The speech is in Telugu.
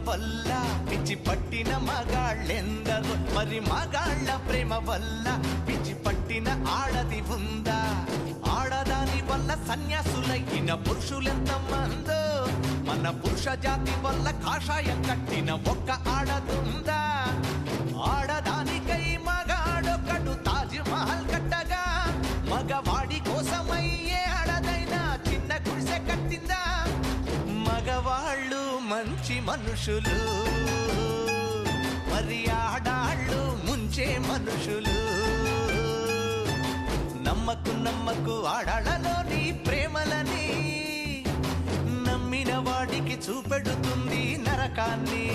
వల్ల పిచ్చి పట్టిన మగాళ్ళెందరో, మరి మగాళ్ళ ప్రేమ వల్ల పిచ్చి పట్టిన ఆడది ఉందా? ఆడదాని వల్ల సన్యాసులైన పురుషులెంత మందో, మన పురుష జాతి వల్ల కాషాయం కట్టిన ఒక్క ఆడదుందా? ఆడదానికై మగాడొకడు తాజ్ మహల్ కట్టగా, మగవాడి కోసమయ్యే ఆడదైనా చిన్న గుడిసె కట్టిందా? మగవాళ్ళు మంచి మనుషులు, మరి ఆడాళ్ళు ముంచే మనుషులు. నమ్మకు ఆడాళ్ళలోని ప్రేమలని, నమ్మిన వాడికి చూపెడుతుంది నరకాన్ని.